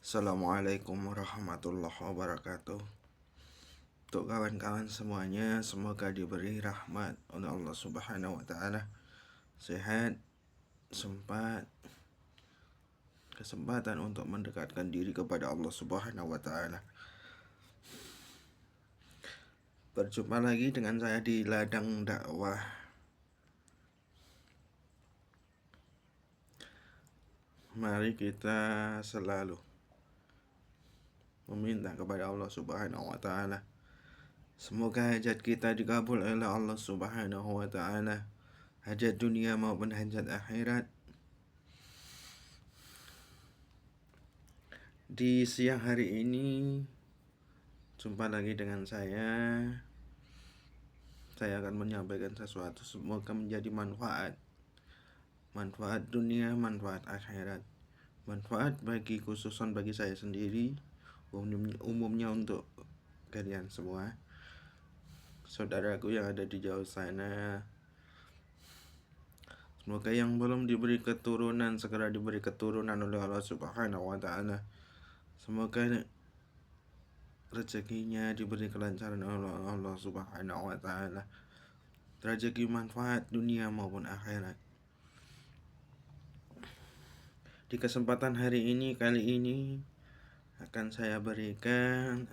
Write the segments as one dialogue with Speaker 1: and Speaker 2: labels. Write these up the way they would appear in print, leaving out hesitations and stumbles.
Speaker 1: Assalamualaikum warahmatullahi wabarakatuh. Untuk kawan-kawan semuanya, semoga diberi rahmat oleh Allah Subhanahu wa Ta'ala, sehat, kesempatan untuk mendekatkan diri kepada Allah Subhanahu wa Ta'ala. Berjumpa lagi dengan saya di ladang dakwah. Mari kita selalu meminta kepada Allah Subhanahu wa Ta'ala, semoga hajat kita dikabul oleh Allah Subhanahu wa Ta'ala, hajat dunia maupun hajat akhirat. Di siang hari ini jumpa lagi dengan saya akan menyampaikan sesuatu, semoga menjadi manfaat dunia, manfaat akhirat, manfaat khususan bagi saya sendiri, umumnya untuk kalian semua, saudaraku yang ada di jauh sana. Semoga yang belum diberi keturunan segera diberi keturunan oleh Allah Subhanahu wa Ta'ala. Semoga rezekinya diberi kelancaran oleh Allah Subhanahu wa Ta'ala, rezeki manfaat dunia maupun akhirat. Di kesempatan kali ini akan saya berikan,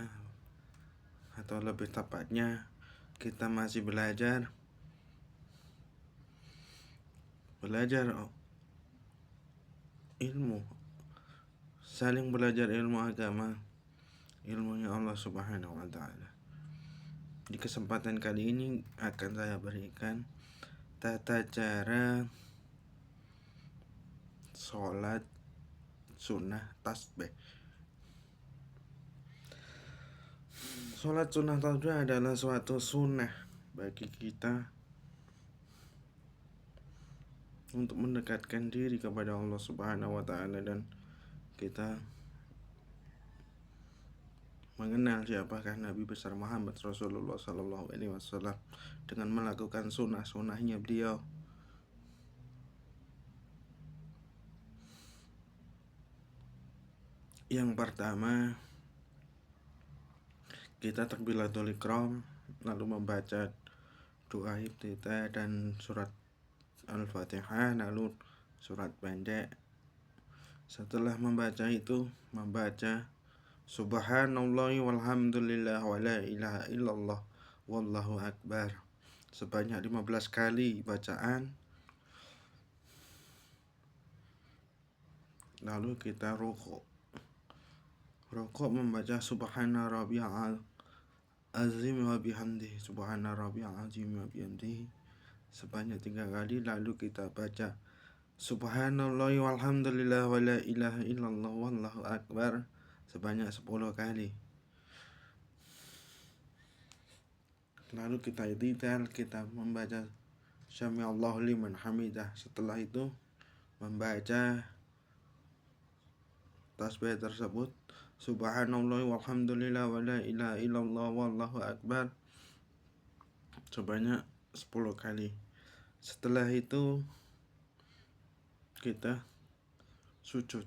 Speaker 1: atau lebih tepatnya kita masih belajar ilmu, saling belajar ilmu agama, ilmunya Allah Subhanahu wa Ta'ala. Di kesempatan kali ini akan saya berikan tata cara sholat sunnah tasbih. Sholat sunnah tasbih adalah suatu sunnah bagi kita untuk mendekatkan diri kepada Allah Subhanahu wa Ta'ala, dan kita mengenal siapakah Nabi besar Muhammad Rasulullah Sallallahu Alaihi Wasallam dengan melakukan sunnah-sunnahnya beliau. Yang pertama, kita takbiratul ihram, lalu membaca doa iftitah dan surat Al-Fatihah, lalu surat pendek. Setelah membaca itu, membaca Subhanallahi walhamdulillah wa la ilaha illallah wallahu akbar sebanyak 15 kali bacaan. Lalu kita rukuk membaca Subhana rabbiyal azim wa bihamdihi, Subhana rabbiyal azim wa bihamdihi sebanyak 3 kali. Lalu kita baca Subhanallahi walhamdulillah wa la ilaha illallah wallahu akbar sebanyak 10 kali. Lalu kita i'tidal, kita membaca Sami'allahu liman hamidah. Setelah itu membaca tasbih tersebut, Subhanallah walhamdulillah wa la ilaha illallah wallahu akbar sebanyak 10 kali. Setelah itu kita sujud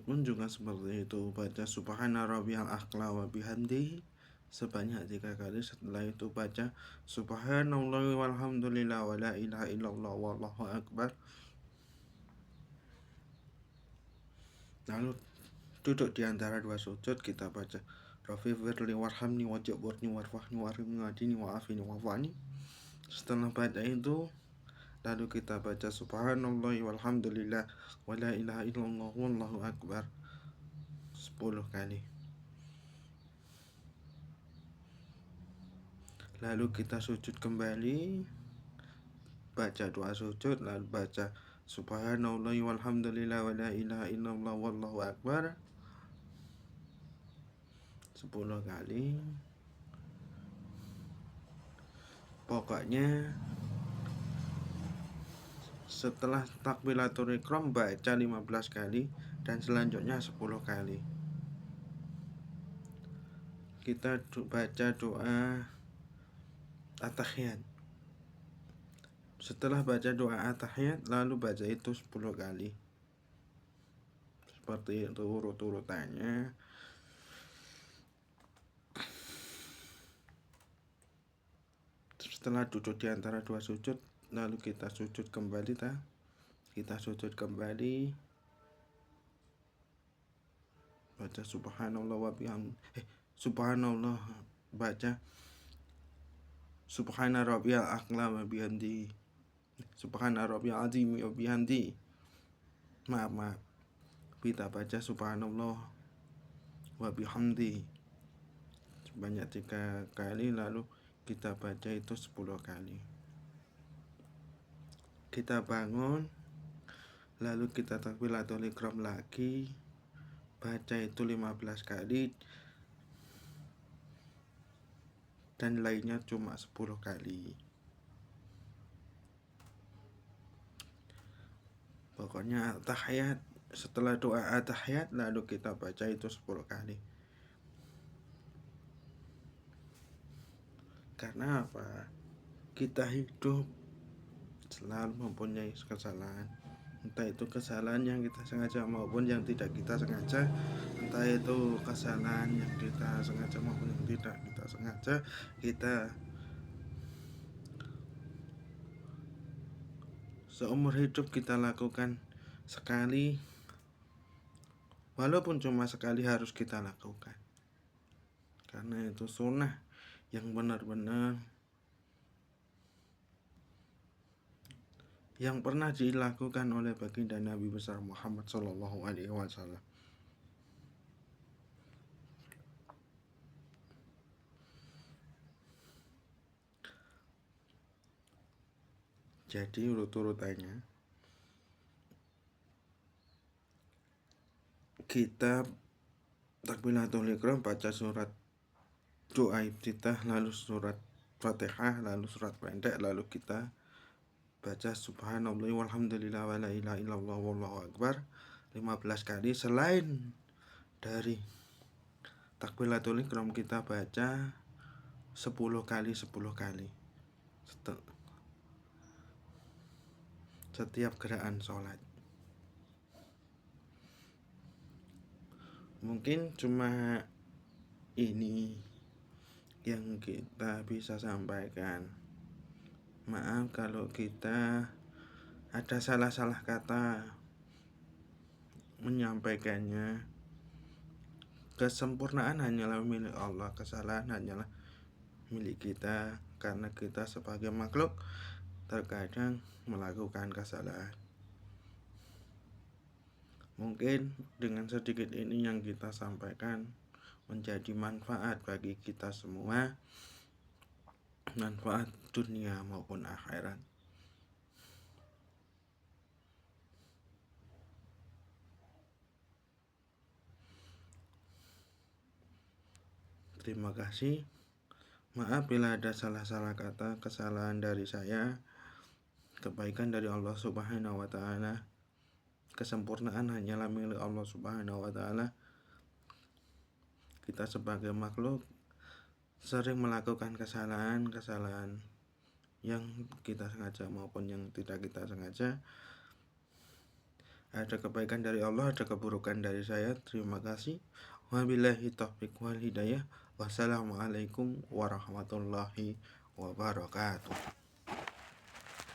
Speaker 1: pun juga seperti itu, baca Subhana rabbiyal a'la wa bihamdihi sebanyak 3 kali. Setelah itu baca Subhanallah walhamdulillah wa la ilaha illallah wallahu akbar. Lalu duduk di antara 2 sujud, kita baca Rafi'firli warhamni wajburni warfahni warimni wadini wa'afini wa'afani. Setelah baca itu, lalu kita baca Subhanallah walhamdulillah wa la ilaha illallah wallahu akbar 10 kali. Lalu kita sujud kembali, baca doa sujud, lalu baca Subhanallah walhamdulillah wa la ilaha illallah wallahu akbar 10 kali. Pokoknya setelah takbiratul ihram baca 15 kali dan selanjutnya 10 kali. Kita baca doa at-tahiyat. Setelah baca doa at-tahiyat, lalu baca itu 10 kali. seperti itu urut-urutannya. Setelah duduk di antara dua sujud, lalu kita sujud kembali kita sujud kembali, baca subhanallah wa bihamdi, subhanallah, baca subhana rabbiyal a'la wa bihamdi, subhana rabbiyal azim wa bihamdi. Maaf, kita baca subhanallah wa bihamdi sebanyak 3 kali, lalu kita baca itu 10 kali. Kita bangun, lalu kita takbiratul ihram lagi, baca itu 15 kali, dan lainnya cuma 10 kali. Pokoknya tahiyat, setelah doa tahiyat lalu kita baca itu 10 kali. Karena apa? Kita hidup selalu mempunyai kesalahan, entah itu kesalahan yang kita sengaja maupun yang tidak kita sengaja, entah itu kesalahan yang kita sengaja maupun yang tidak kita sengaja. Kita seumur hidup kita lakukan sekali, walaupun cuma sekali harus kita lakukan, karena itu sunnah yang benar-benar yang pernah dilakukan oleh baginda Nabi besar Muhammad Sallallahu Alaihi Wasallam. Jadi urut-urutannya, kita takbiratul ihram, baca surat doa iftitah, lalu surat Fatihah, lalu surat pendek, lalu kita baca subhanallah walhamdulillah wa la ilaha illallah wallahu akbar 15 kali. Selain dari takbiratul ihram, kita baca 10 kali setiap gerakan sholat. Mungkin cuma ini yang kita bisa sampaikan. Maaf kalau kita ada salah-salah kata menyampaikannya. Kesempurnaan hanyalah milik Allah, kesalahan hanyalah milik kita, karena kita sebagai makhluk terkadang melakukan kesalahan. Mungkin dengan sedikit ini yang kita sampaikan menjadi manfaat bagi kita semua, manfaat dunia maupun akhirat. Terima kasih. Maaf bila ada salah-salah kata, kesalahan dari saya. Kebaikan dari Allah Subhanahu wa Ta'ala, kesempurnaan hanyalah milik Allah Subhanahu wa Ta'ala. Kita sebagai makhluk sering melakukan kesalahan yang kita sengaja maupun yang tidak kita sengaja. Ada kebaikan dari Allah, ada keburukan dari saya. Terima kasih. Wabillahi taufiq wal hidayah. Wassalamualaikum warahmatullahi wabarakatuh.